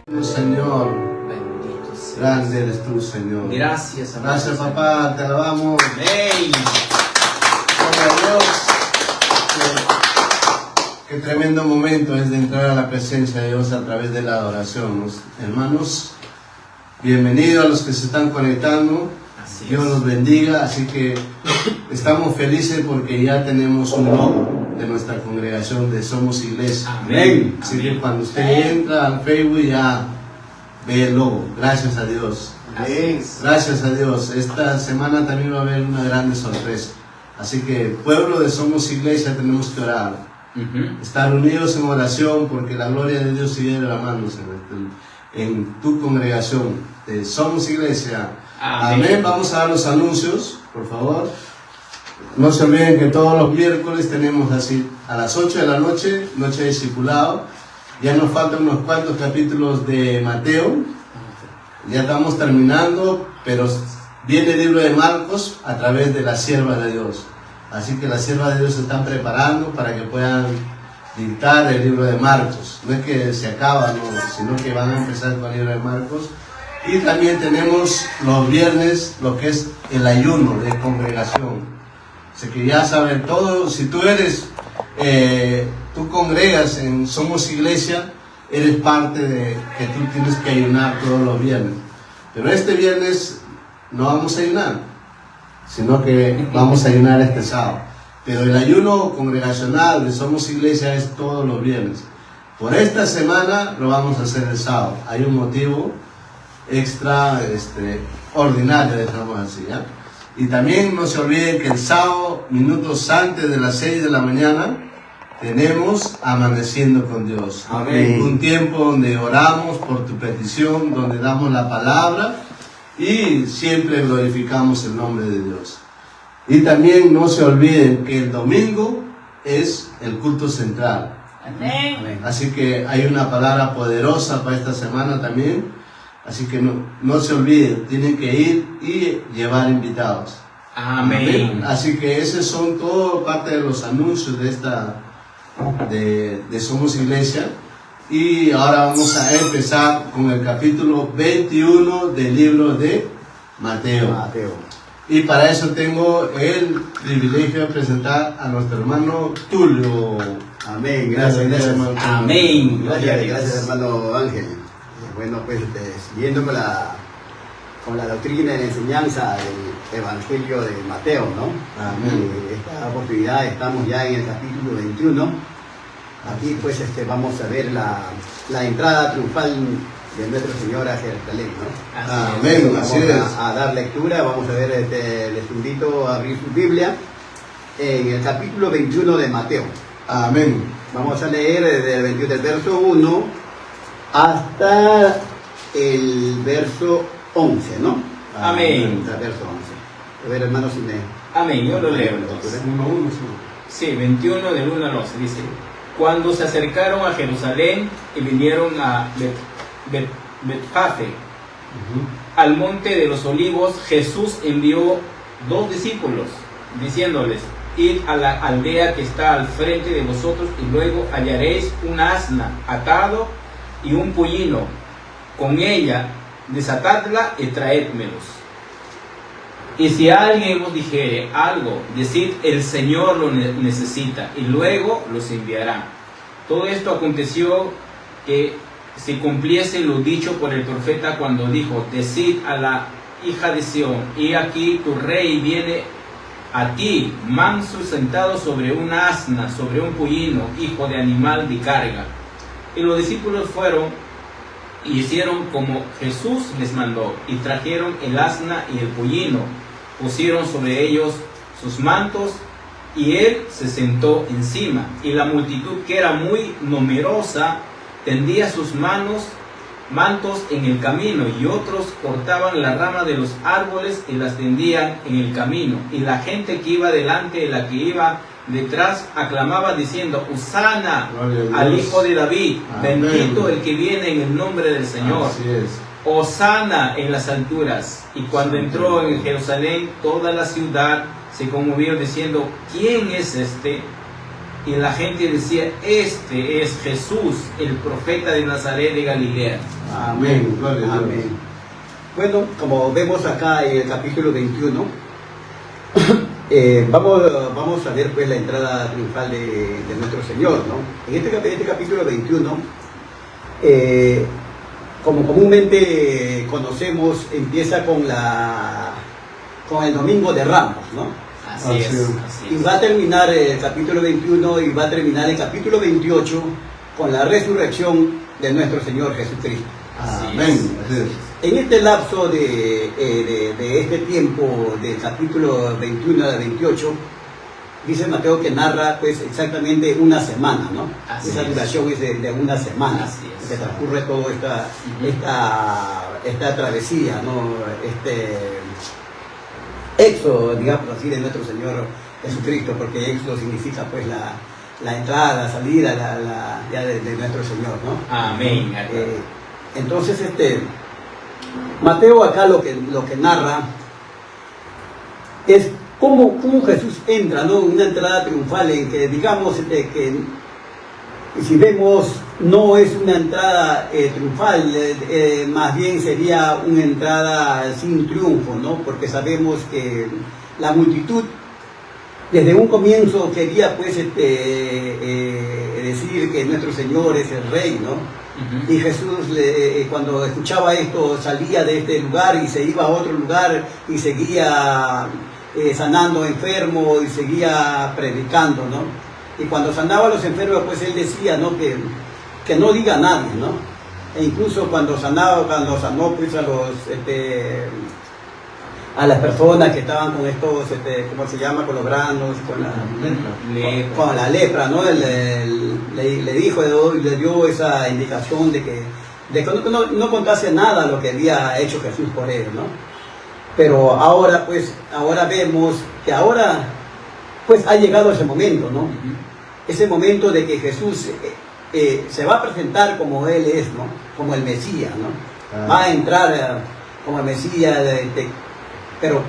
Señor, Bendito seas. grande eres tú, Señor. Gracias, amado Gracias, Señor. papá, te alabamos. Amén. Gloria a Dios. Qué tremendo momento es de entrar a la presencia de Dios a través de la adoración. Hermanos, bienvenidos a los que se están conectando. Así Dios es. los bendiga. Así que estamos felices porque ya tenemos un logo de nuestra congregación de Somos Iglesia. Amén. Así Amén. que cuando usted entra al Facebook ya ve el logo. Gracias a Dios. Así es. Gracias a Dios. Esta semana también va a haber una grande sorpresa. Así que, pueblo de Somos Iglesia, tenemos que orar. Estar unidos en oración porque la gloria de Dios sigue derramándose en tu congregación de Somos Iglesia. Amén. Amén. Vamos a dar los anuncios, por favor. No se olviden que todos los miércoles tenemos así a las 8 de la noche, noche de discipulado. Ya nos faltan unos cuantos capítulos de Mateo. Ya estamos terminando, pero viene el libro de Marcos a través de las siervas de Dios. Así que las siervas de Dios se están preparando para que puedan dictar el libro de Marcos. No es que se acaba, no, sino que van a empezar con el libro de Marcos. Y también tenemos los viernes lo que es el ayuno de congregación. Así que ya saben todo, si tú tú congregas en Somos Iglesia, eres parte de que tú tienes que ayunar todos los viernes. Pero este viernes no vamos a ayunar, sino que vamos a ayunar este sábado. Pero el ayuno congregacional de Somos Iglesia es todos los viernes. Por esta semana lo vamos a hacer el sábado. Hay un motivo extraordinario, digamos así, ¿ya? Y también no se olviden que el sábado, minutos antes de las 6 de la mañana, tenemos Amaneciendo con Dios. Amén. Un tiempo donde oramos por tu petición, donde damos la palabra y siempre glorificamos el nombre de Dios. Y también no se olviden que el domingo es el culto central. Amén. Así que hay una palabra poderosa para esta semana también. Así que no se olviden, tienen que ir y llevar invitados. Amén. Así que esos son todo parte de los anuncios de Somos Iglesia. Y ahora vamos a empezar con el capítulo 21 del libro de Mateo. Y para eso tengo el privilegio de presentar a nuestro hermano Tulio. Amén, gracias, hermano Tulio. Amén. gracias hermano Ángel. Bueno, pues siguiendo con la doctrina y la enseñanza del Evangelio de Mateo, ¿no? Amén. Esta oportunidad estamos ya en el capítulo 21. Aquí pues vamos a ver la entrada triunfal de nuestro Señor a Jerusalén, ¿no? Amén, así es. Vamos a dar lectura, vamos a ver, les invito a abrir su Biblia en el capítulo 21 de Mateo. Amén. Vamos a leer desde el 21 del verso 1 hasta el verso 11, ¿no? Amén. Hasta el verso 11. A ver, hermanos, si me... Amén. Yo lo leo entonces. 1-1, Sí, 21 del 1 al 11 dice: Cuando se acercaron a Jerusalén y vinieron a Betfage, al monte de los olivos, Jesús envió 2 discípulos, diciéndoles: Id a la aldea que está al frente de vosotros y luego hallaréis un asna atado y un pollino con ella, desatadla y traédmelos. Y si alguien os dijere algo, decid: el Señor lo necesita, y luego los enviará. Todo esto aconteció que se cumpliese lo dicho por el profeta cuando dijo: decid a la hija de Sión, y aquí tu rey viene a ti, manso, sentado sobre un asna, sobre un pollino, hijo de animal de carga. Y los discípulos fueron y hicieron como Jesús les mandó, y trajeron el asna y el pollino, pusieron sobre ellos sus mantos, y él se sentó encima. Y la multitud, que era muy numerosa, tendía sus mantos en el camino, y otros cortaban la rama de los árboles y las tendían en el camino. Y la gente que iba delante y la que iba detrás aclamaba diciendo: Hosana al Hijo de David. Amén. Bendito el que viene en el nombre del Señor. Así es. Hosana en las alturas. Y cuando entró en Jerusalén, toda la ciudad se conmovió diciendo: ¿quién es este? Y la gente decía: este es Jesús, el profeta de Nazaret de Galilea. Amén. Gloria a Dios. Amén. Bueno, como vemos acá en el capítulo 21, vamos a ver pues la entrada triunfal de nuestro Señor, ¿no? En este capítulo 21, como comúnmente conocemos, empieza con el Domingo de Ramos, ¿no? Así es. Y va a terminar el capítulo 21 y va a terminar el capítulo 28 con la resurrección de nuestro Señor Jesucristo. Amén. Así es. En este lapso de este tiempo, del capítulo 21 al 28, dice Mateo que narra pues exactamente una semana, ¿no? Esa duración es de una semana, que transcurre toda esta travesía, ¿no? Este éxodo, digamos así, de nuestro Señor Jesucristo, porque éxodo significa pues la entrada, la salida ya de nuestro Señor, ¿no? Amén. Entonces, Mateo acá lo que narra es cómo Jesús entra, ¿no? Una entrada triunfal en que, digamos, que si vemos, no es una entrada triunfal, más bien sería una entrada sin triunfo, ¿no? Porque sabemos que la multitud desde un comienzo quería pues decir que nuestro Señor es el Rey, ¿no? Y Jesús cuando escuchaba esto salía de este lugar y se iba a otro lugar y seguía sanando enfermos y seguía predicando, ¿no? Y cuando sanaba a los enfermos pues él decía, ¿no? que no diga a nadie, ¿no? E incluso cuando sanó pues a las personas que estaban con estos, ¿cómo se llama? Con los granos, con la lepra, ¿no? Le dijo y le dio esa indicación de que no contase nada lo que había hecho Jesús por él, ¿no? Pero ahora vemos que ahora pues ha llegado ese momento, ¿no? Ese momento de que Jesús se va a presentar como Él es, ¿no? Como el Mesías, ¿no? Va a entrar como el Mesías, pero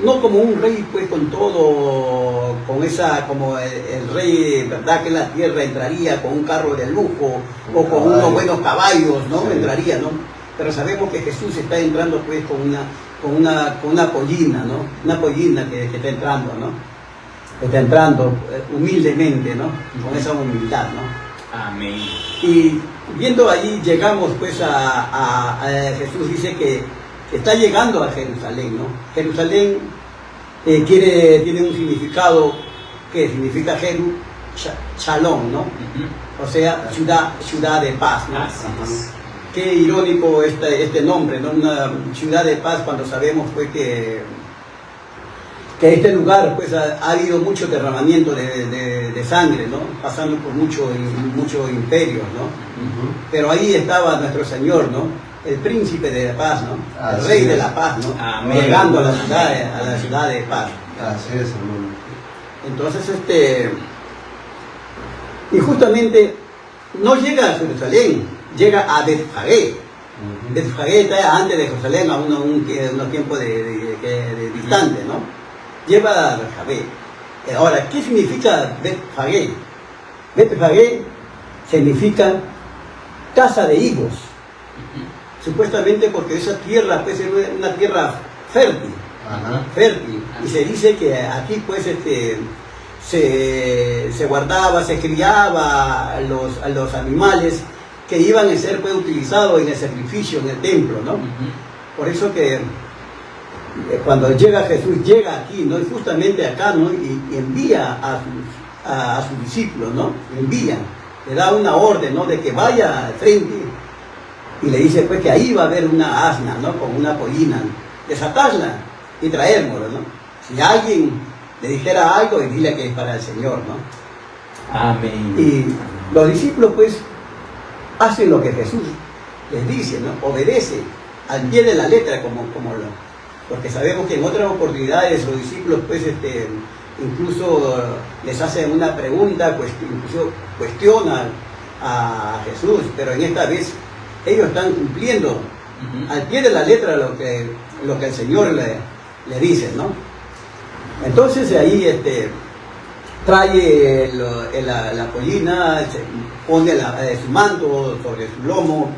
no como un rey pues con todo, como el rey, ¿verdad? Que en la tierra entraría con un carro de lujo o con unos buenos caballos, ¿no? Sí. Entraría, ¿no? Pero sabemos que Jesús está entrando pues con una pollina, ¿no? Una pollina que está entrando, ¿no? Está entrando humildemente, ¿no? Con esa humildad, ¿no? Amén. Y viendo ahí llegamos pues a Jesús dice que está llegando a Jerusalén, ¿no? Jerusalén tiene un significado que significa Shalom, ¿no? O sea, ciudad de paz, ¿no? Qué irónico este nombre, ¿no? Una ciudad de paz cuando sabemos pues que este lugar pues ha habido mucho derramamiento de sangre, ¿no? Pasando por muchos imperios, ¿no? Pero ahí estaba nuestro Señor, ¿no? El príncipe de la paz, ¿no? El rey de la paz, ¿no? Amén. Llegando a la ciudad de paz. Así es, hermano. Entonces, y justamente no llega a Jerusalén, llega a Betfagé. Betfagé está antes de Jerusalén, a unos tiempos de distante, ¿no? Lleva a Betfagé. Ahora, ¿qué significa Betfagé? Betfagé significa casa de higos. Supuestamente porque esa tierra pues es una tierra fértil. Fértil. Y se dice que aquí pues se guardaba, se criaba a los animales que iban a ser pues utilizados en el sacrificio, en el templo, ¿no? Por eso que cuando llega Jesús, llega aquí, ¿no? Y justamente acá, ¿no? Y envía a sus discípulos, ¿no? Envía, le da una orden, ¿no? De que vaya al frente y le dice pues que ahí va a haber una asna, ¿no? Con una pollina, desatarla y traérmoslo, ¿no? Si alguien le dijera algo, y dile que es para el Señor, ¿no? Amén. Y los discípulos pues hacen lo que Jesús les dice, ¿no? Obedece al pie de la letra porque sabemos que en otras oportunidades los discípulos pues incluso les hacen una pregunta, incluso cuestionan a Jesús, pero en esta vez ellos están cumpliendo al pie de la letra lo que el Señor le dice, ¿no? Entonces ahí trae la pollina, se pone su manto sobre su lomo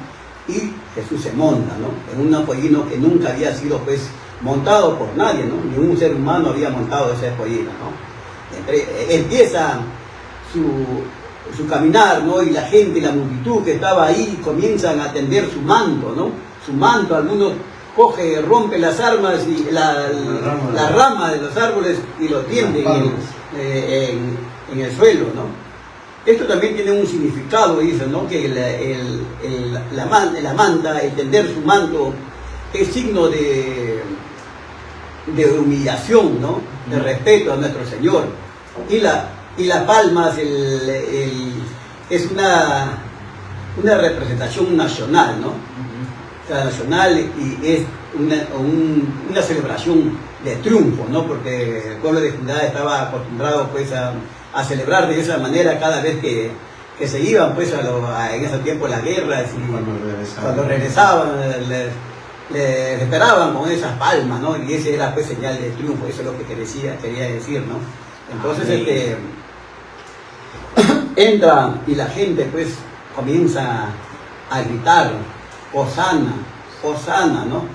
y Jesús se monta, ¿no? En un pollino que nunca había sido pues montado por nadie, ¿no? Ningún ser humano había montado ese pollino, ¿no? Empieza su caminar, ¿no? Y la gente, la multitud que estaba ahí comienzan a tender su manto, ¿no? Su manto, algunos rompe las armas y la rama de los árboles y lo tiende en el suelo, ¿no? Esto también tiene un significado, dice, ¿no? Que la manta, el tender su manto, es signo de humillación, ¿no? De respeto a nuestro Señor. Y las palmas es una representación nacional, ¿no? O sea, nacional, y es una celebración de triunfo, ¿no? Porque el pueblo de Judá estaba acostumbrado pues a celebrar de esa manera cada vez que se iban pues en ese tiempo las guerras, y cuando regresaban les esperaban con esas palmas, ¿no? Y ese era pues señal de triunfo, eso es lo que quería decir, ¿no? Entonces entra y la gente pues comienza a gritar: Hosana, Hosana, ¿no?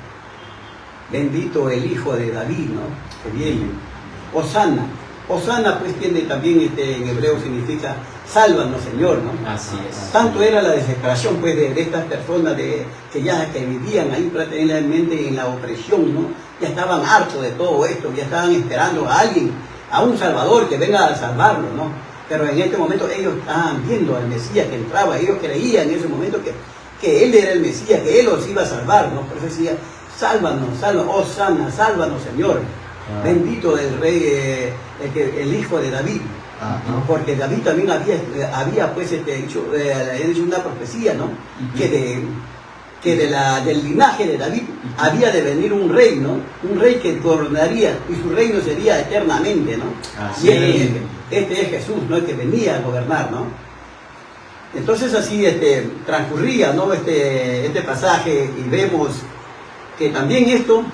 Bendito el Hijo de David, ¿no? Que viene. Hosana. Hosana pues tiene también, en hebreo significa sálvanos, Señor, ¿no? Así es. Tanto era la desesperación pues de estas personas que vivían ahí prácticamente en la opresión, ¿no? Ya estaban hartos de todo esto, ya estaban esperando a alguien, a un Salvador que venga a salvarlo, ¿no? Pero en este momento ellos estaban viendo al Mesías que entraba, ellos creían en ese momento que Él era el Mesías, que Él los iba a salvar, ¿no? Por eso decía: sálvanos, sálvanos, oh sana, sálvanos, Señor. Bendito el Rey, el Hijo de David. Porque David también había pues hecho una profecía, ¿no? Que del linaje de David había de venir un rey, ¿no? Un rey que gobernaría, y su reino sería eternamente, ¿no? Y este es Jesús, ¿no? El que venía a gobernar, ¿no? Entonces así transcurría, ¿no? este pasaje, y vemos que también esto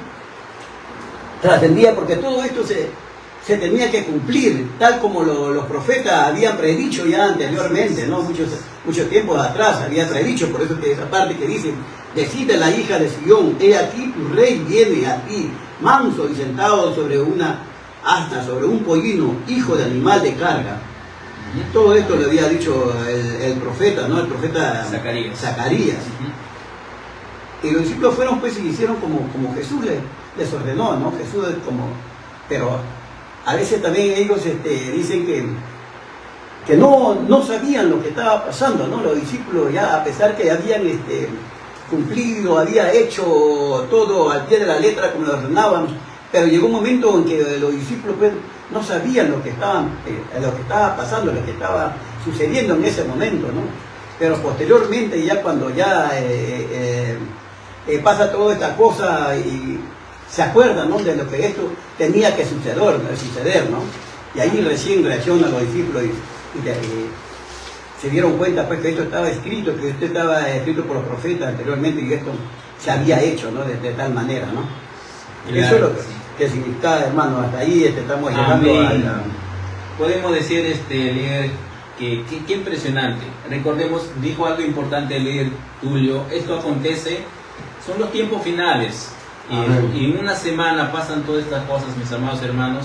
trascendía, porque todo esto se tenía que cumplir, tal como los profetas habían predicho ya anteriormente, ¿no? Muchos tiempos atrás había predicho. Por eso que esa parte que dice: decide la hija de Sión, he aquí tu rey viene a ti, manso y sentado sobre una asna, sobre un pollino, hijo de animal de carga. Todo esto lo había dicho el profeta, ¿no? El profeta Zacarías. Y los discípulos fueron pues y hicieron como Jesús les ordenó, ¿no? Jesús pero a veces también ellos dicen que no sabían lo que estaba pasando, ¿no? Los discípulos, ya a pesar que habían cumplido, había hecho todo al pie de la letra como lo ordenaban, pero llegó un momento en que los discípulos pues no sabían lo que estaba pasando, lo que estaba sucediendo en ese momento, ¿no? Pero posteriormente, ya cuando ya pasa toda esta cosa y se acuerdan, ¿no? De lo que esto tenía que suceder, ¿no? Y ahí recién reaccionan los discípulos y se dieron cuenta pues que esto estaba escrito, que esto estaba escrito por los profetas anteriormente, y esto se había hecho, ¿no? De tal manera, ¿no? Claro, eso es lo que significa, hermano. Hasta ahí estamos llegando a podemos decir, líder, que qué impresionante. Recordemos, dijo algo importante el líder Tulio: esto acontece, son los tiempos finales. Y en una semana pasan todas estas cosas, mis amados hermanos.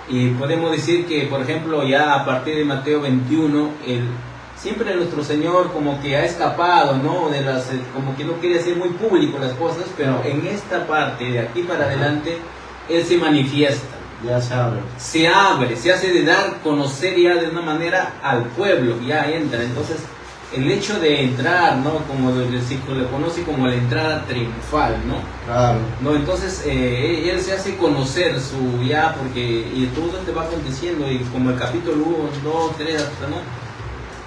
Y podemos decir que, por ejemplo, ya a partir de Mateo 21, siempre nuestro Señor como que ha escapado, ¿no? Como que no quiere hacer muy público las cosas, pero en esta parte, de aquí para adelante, Él se manifiesta. Ya se abre. Se hace de dar a conocer ya de una manera al pueblo, ya entra. Entonces, el hecho de entrar, ¿no? Como el versículo le conoce como la entrada triunfal, ¿no? Claro. ¿No? Entonces, él se hace conocer y todo te va aconteciendo, y como el capítulo 1, 2, 3, hasta, ¿no?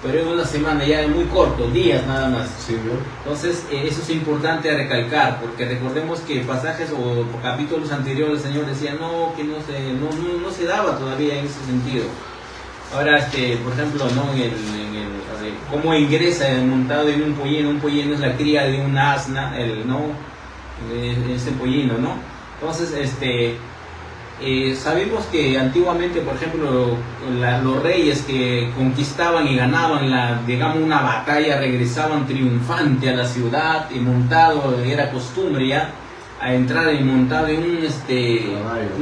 Pero en una semana ya es muy corto, días nada más. Sí, ¿no? Entonces, eso es importante a recalcar, porque recordemos que pasajes o capítulos anteriores el Señor decía que no se daba todavía en ese sentido. Ahora, por ejemplo, ¿no? Cómo ingresa montado en un pollino es la cría de un asna, ese pollino, ¿no? Entonces, Sabemos que antiguamente, por ejemplo, los reyes que conquistaban y ganaban digamos, una batalla regresaban triunfante a la ciudad y montado, era costumbre ya, a entrar montado en un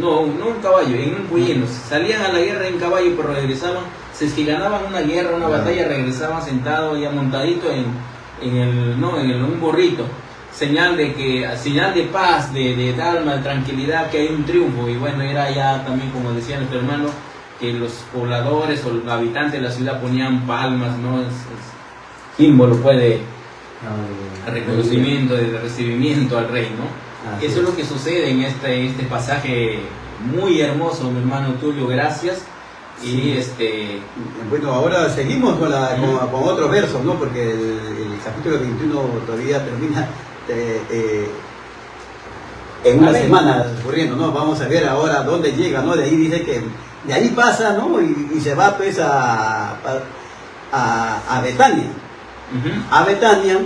no un caballo, en un pollino. Salían a la guerra en caballo, pero regresaban, si es que ganaban una guerra, una batalla, regresaban sentados ya montadito en un burrito. Señal de paz, de alma, de tranquilidad, que hay un triunfo. Y bueno, era ya también, como decía nuestro hermano, que los pobladores o los habitantes de la ciudad ponían palmas, ¿no? Es símbolo, pues, de reconocimiento, de recibimiento al rey, ¿no? Eso es lo que sucede en este pasaje muy hermoso, mi hermano Tulio, gracias. Y bueno, ahora seguimos con otros versos, ¿no? Porque el capítulo 21 todavía termina en una semana ocurriendo, ¿no? Vamos a ver ahora dónde llega, ¿no? De ahí dice que de ahí pasa, ¿no? Y se va pues a Betania. A Betania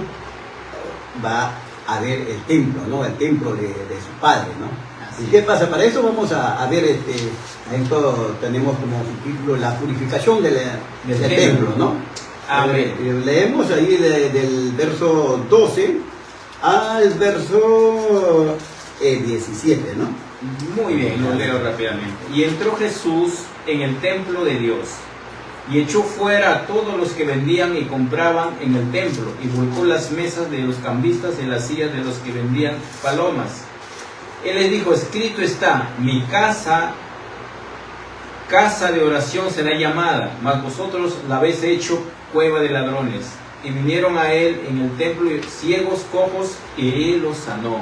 va a ver el templo, ¿no? El templo de su padre, ¿no? ¿Y qué pasa? Para eso vamos a ver, esto tenemos como título la purificación del templo, ¿no? Leemos ahí del verso 12 al verso 17, ¿no? Muy bien, lo leo rápidamente. Y entró Jesús en el templo de Dios, y echó fuera a todos los que vendían y compraban en el templo, y volcó las mesas de los cambistas y las sillas de los que vendían palomas. Él les dijo: escrito está, mi casa de oración será llamada, mas vosotros la habéis hecho cueva de ladrones. Y vinieron a él en el templo ciegos, cojos, y él los sanó.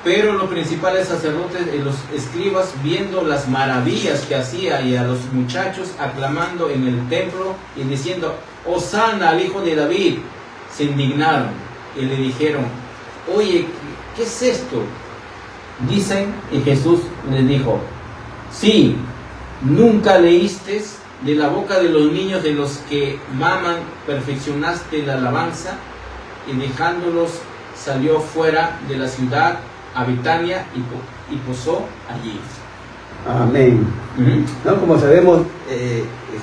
Pero los principales sacerdotes y los escribas, viendo las maravillas que hacía, y a los muchachos aclamando en el templo y diciendo: Hosana al hijo de David, se indignaron y le dijeron: oye, ¿qué es esto? Dicen, y Jesús les dijo: sí, nunca leíste de la boca de los niños de los que maman, perfeccionaste la alabanza. Y dejándolos salió fuera de la ciudad a Betania y posó allí. Amén. ¿No? Como sabemos,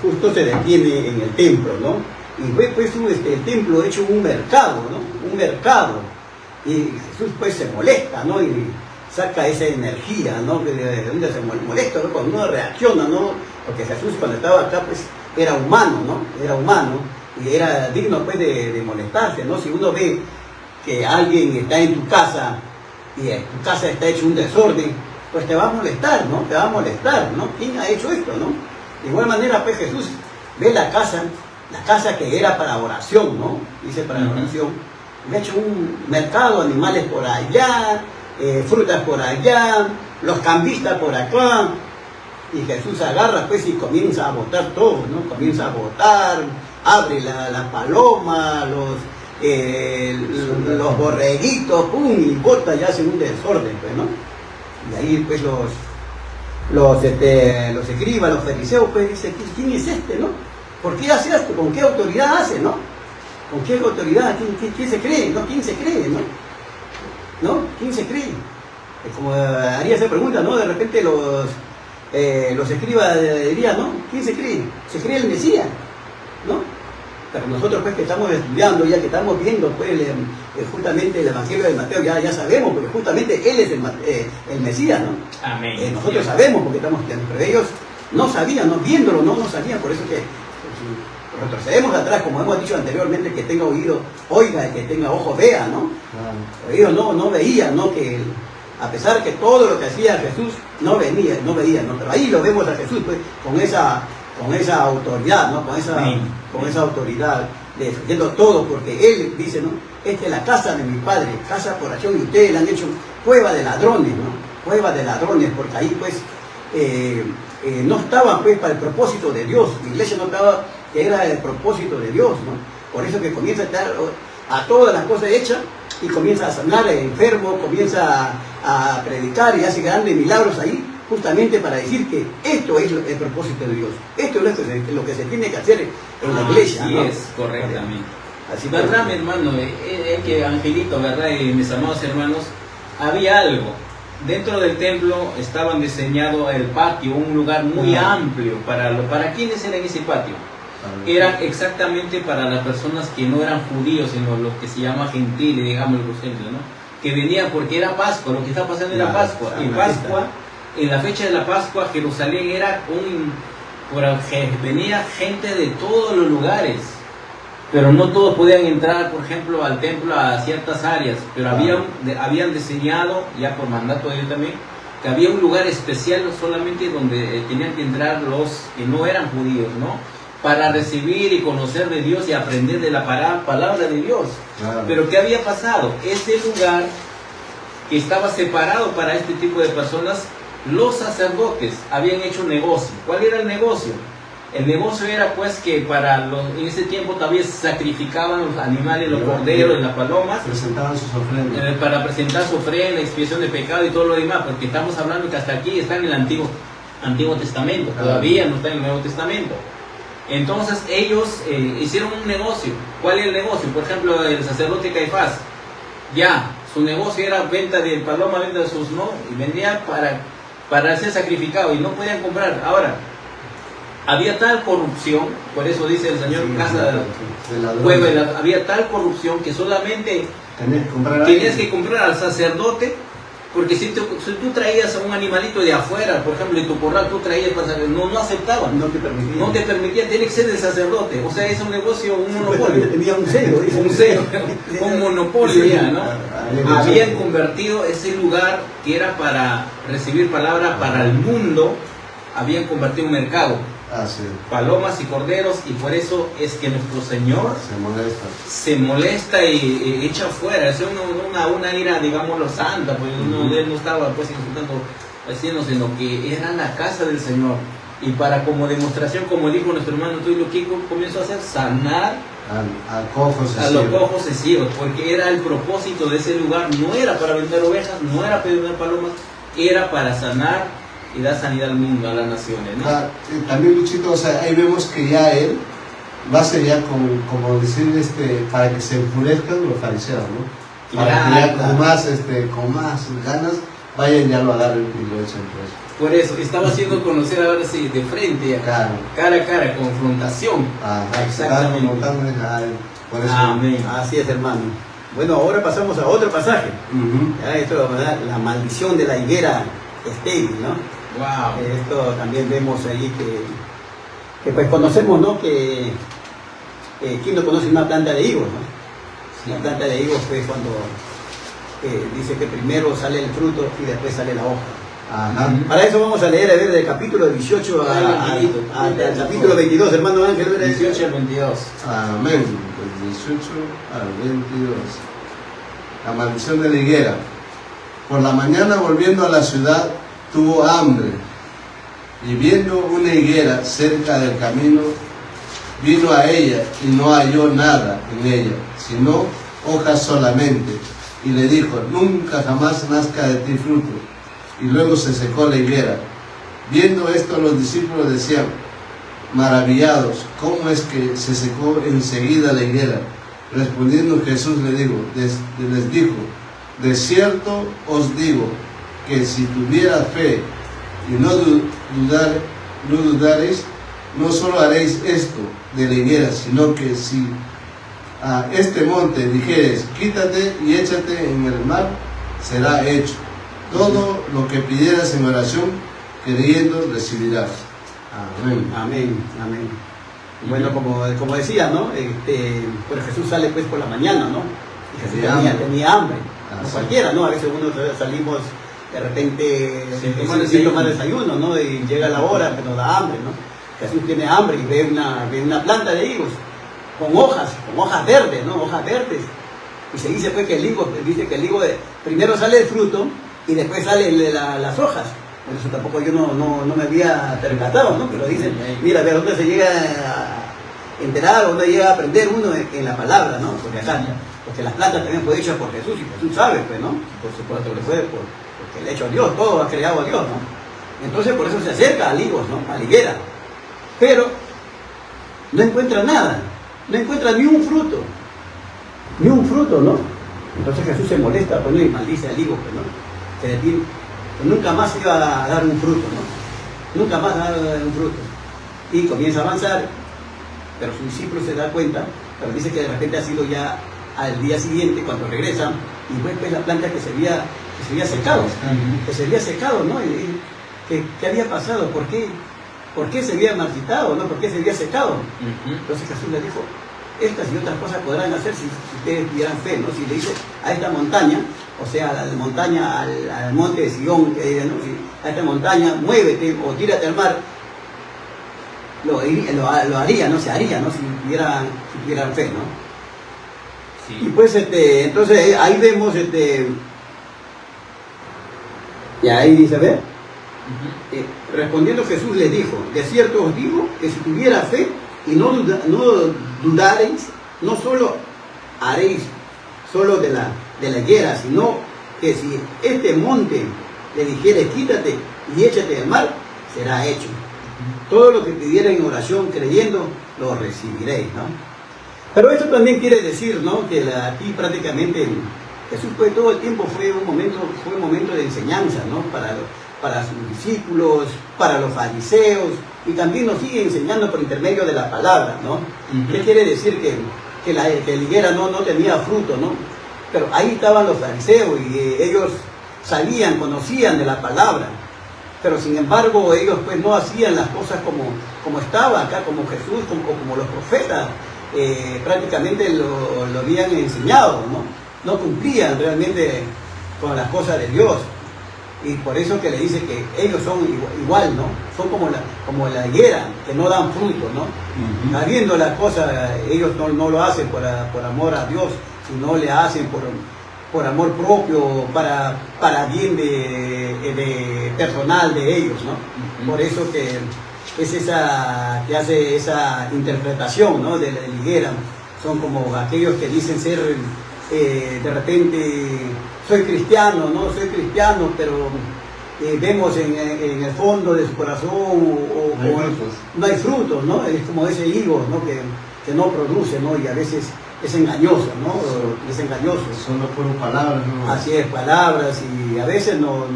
justo se detiene en el templo, ¿no? Y fue pues el templo hecho un mercado, ¿no? Un mercado. Y Jesús pues se molesta, ¿no? Y saca esa energía, ¿no? De donde se molesta, ¿no? Cuando uno reacciona, ¿no? Porque Jesús cuando estaba acá pues era humano, ¿no? Era humano y era digno pues de molestarse, ¿no? Si uno ve que alguien está en tu casa y en tu casa está hecho un desorden, pues te va a molestar, ¿no? Te va a molestar, ¿no? ¿Quién ha hecho esto, no? De igual manera pues Jesús ve la casa que era para oración, ¿no? Dice para oración, me ha hecho un mercado, animales por allá, frutas por allá, los cambistas por acá, y Jesús agarra pues y comienza a botar todo, ¿no? Comienza a botar, abre la paloma, los borreguitos, pum, y bota, y hace un desorden, pues, ¿no? Y ahí pues los escribas, los fariseos, pues dicen: ¿quién es este, no? ¿Por qué hace esto? ¿Con qué autoridad hace, no? ¿Con qué autoridad? ¿Quién se cree, no? ¿Quién se cree, no? ¿No? ¿Quién se cree? Como haría esa pregunta, ¿no? De repente los escribas dirían, ¿no? ¿Quién se cree? ¿Se cree el Mesías? ¿No? Pero nosotros pues que estamos estudiando, ya que estamos viendo pues justamente el Evangelio de Mateo, ya sabemos, porque justamente él es el Mesías, ¿no? Amén. Nosotros sabemos porque estamos estudiando, pero ellos no sabían, ¿no? Viéndolo, no sabían, por eso que retrocedemos atrás, como hemos dicho anteriormente: que tenga oído, oiga, que tenga ojo, vea, ¿no? Pero ellos no veían, ¿no? Que a pesar que todo lo que hacía Jesús no veían, ¿no? Pero ahí lo vemos a Jesús pues con esa autoridad, ¿no? Con esa autoridad, defendiendo todo, porque él dice, ¿no? Esta es la casa de mi padre, casa por acción, y ustedes la han hecho cueva de ladrones, ¿no? Cueva de ladrones, porque ahí pues no estaba pues para el propósito de Dios, la iglesia no estaba, que era el propósito de Dios, ¿no? Por eso que comienza a estar a todas las cosas hechas y comienza a sanar al enfermo, comienza a predicar y hace grandes milagros ahí, justamente para decir que esto es el propósito de Dios, esto es lo que se tiene que hacer en la iglesia, así ¿no? es, correctamente. Así ¿Verdad, mi hermano? Es que Angelito, ¿verdad? Y mis amados hermanos, había algo dentro del templo estaban diseñado el patio, un lugar muy amplio. ¿Para quiénes era ese patio? Era exactamente para las personas que no eran judíos, sino los que se llaman gentiles, digamos los gentiles, ¿no? Que venían porque era Pascua, lo que está pasando era Pascua. Y Pascua, en la fecha de la Pascua, Jerusalén era venía gente de todos los lugares, pero no todos podían entrar, por ejemplo, al templo a ciertas áreas, pero habían diseñado, ya por mandato de él también, que había un lugar especial solamente donde tenían que entrar los que no eran judíos, ¿no? Para recibir y conocer de Dios y aprender de la palabra de Dios. Claro. Pero ¿qué había pasado? Ese lugar que estaba separado para este tipo de personas, los sacerdotes habían hecho un negocio. ¿Cuál era el negocio? El negocio era pues que en ese tiempo todavía se sacrificaban los animales, los corderos, las palomas. Presentaban sus ofrendas. Para presentar su ofrenda, expiación de pecado y todo lo demás, porque estamos hablando que hasta aquí está en el Antiguo Testamento, todavía no está en el Nuevo Testamento. Entonces ellos hicieron un negocio. ¿Cuál es el negocio? Por ejemplo, el sacerdote Caifás, su negocio era venta de paloma, venta de sus, ¿no? Y vendía para ser sacrificado y no podían comprar. Ahora, había tal corrupción, por eso dice el Señor, había tal corrupción que solamente tenías que comprar al sacerdote, porque si tú traías a un animalito de afuera, por ejemplo, en tu corral tú traías, no aceptaban, no te permitían, tiene que ser el sacerdote, o sea, es un negocio, un monopolio. Tenía un sello, un monopolio ya, ¿no? Habían convertido ese lugar que era para recibir palabra para el mundo, habían convertido en un mercado. Palomas y corderos, y por eso es que nuestro Señor se molesta y echa fuera. Es una ira, digámoslo, santa, porque él no estaba pues insultando vecinos, sino que era la casa del Señor. Y como demostración, como dijo nuestro hermano Tulio Kiko, comenzó a hacer sanar a los cojos y ciegos, porque era el propósito de ese lugar. No era para vender ovejas, no era para vender palomas, era para sanar y da sanidad al mundo, a las naciones, ¿no? También, Luchito, o sea, ahí vemos que ya él va a ser ya como decir, para que se enfurezcan los fariseos, ¿no? Para que ya con más ganas vayan, ya lo agarren y lo echen preso. Por eso, estaba haciendo conocer ahora sí, de frente, cara a cara, confrontación. Exactamente. Por eso. Amén. Así es, hermano. Bueno, ahora pasamos a otro pasaje. Esto, ¿verdad? La maldición de la higuera estéril, ¿no? Wow. Esto también vemos ahí que pues conocemos, ¿no? Que ¿quién no conoce una planta de higos, no? Sí. La planta de higos pues cuando dice que primero sale el fruto y después sale la hoja. Para eso vamos a leer, a ver, del capítulo 18 al capítulo 22, hermano Ángel. 18 al 22. Amén. Del 18 al 22. La maldición de la higuera. Por la mañana, volviendo a la ciudad, tuvo hambre, y viendo una higuera cerca del camino, vino a ella y no halló nada en ella, sino hojas solamente, y le dijo: nunca jamás nazca de ti fruto. Y luego se secó la higuera. Viendo esto, los discípulos decían, maravillados, ¿cómo es que se secó enseguida la higuera? Respondiendo Jesús les dijo, de cierto os digo, que si tuvieras fe y no dudaréis, no solo haréis esto de la higuera, sino que si a este monte dijeres, quítate y échate en el mar, será hecho. Todo lo que pidieras en oración, creyendo, recibirás. Amén. Amén. Amén. Bueno, como decía, ¿no? Pues Jesús sale pues por la mañana, ¿no? Y Jesús tenía hambre. No cualquiera, ¿no? A veces uno salimos de repente sin tomar desayuno, ¿no? Y llega la hora que nos da hambre, ¿no? Jesús tiene hambre y ve una planta de higos con hojas verdes, ¿no? Hojas verdes. Y se dice pues que el higo primero sale el fruto y después salen las hojas. Por eso tampoco yo no me había percatado, ¿no? Pero dicen, mira, a ver, ¿dónde se llega a enterar, dónde llega a aprender uno en la palabra, ¿no? Porque acá, porque las plantas también fueron hechas por Jesús, y Jesús sabe, pues, ¿no? Por supuesto que fue, porque le ha hecho a Dios, todo ha creado a Dios, ¿no? Entonces por eso se acerca al higos, ¿no? A la higuera. Pero no encuentra nada, no encuentra ni un fruto, ¿no? Entonces Jesús se molesta, pues, y maldice al higo, pues, ¿no? nunca más iba a dar un fruto, ¿no? Nunca más va a dar un fruto. Y comienza a avanzar, pero su discípulo se da cuenta, pero dice que de repente ha sido ya al día siguiente, cuando regresan, y ve pues la planta que se había secado, ¿no? ¿Qué había pasado? ¿Por qué se había marchitado, ¿no? ¿Por qué se había secado? Entonces Jesús le dijo, estas y otras cosas podrán hacer si ustedes tuvieran fe, ¿no? Si le dice a esta montaña, o sea, a la montaña, al monte de Sion, ¿no? Si a esta montaña, muévete o tírate al mar, lo haría, ¿no? Se haría, ¿no? Si tuvieran fe, ¿no? Sí. Y pues, entonces ahí vemos, y ahí dice, a ver, respondiendo Jesús les dijo, de cierto os digo que si tuviera fe y no dudaréis, no solo haréis solo de la higuera, sino que si este monte le dijere quítate y échate al mar, será hecho. Todo lo que pidiera en oración creyendo, lo recibiréis, ¿no? Pero esto también quiere decir, ¿no? Que aquí prácticamente Jesús pues, todo el tiempo fue un momento de enseñanza, ¿no? Para sus discípulos, para los fariseos, y también nos sigue enseñando por intermedio de la palabra, ¿no? ¿Qué quiere decir? Que la higuera no tenía fruto, ¿no? Pero ahí estaban los fariseos y ellos sabían, conocían de la palabra, pero sin embargo ellos pues no hacían las cosas como estaba acá, como Jesús, como los profetas prácticamente lo habían enseñado, ¿no? No cumplían realmente con las cosas de Dios. Y por eso que le dice que ellos son igual, ¿no? Son como la higuera, que no dan fruto, ¿no? Sabiendo las cosas, ellos no lo hacen por amor a Dios, sino le hacen por amor propio, para bien de personal de ellos, ¿no? Por eso que es que hace esa interpretación, ¿no? De la higuera. Son como aquellos que dicen ser de repente soy cristiano, ¿no? Soy cristiano, pero vemos en el fondo de su corazón no hay frutos, ¿no? Es como ese higo, ¿no? Que no produce, ¿no? Y a veces es engañoso, ¿no? Es engañoso. Solo por palabras, ¿no? Así es, palabras, y a veces nos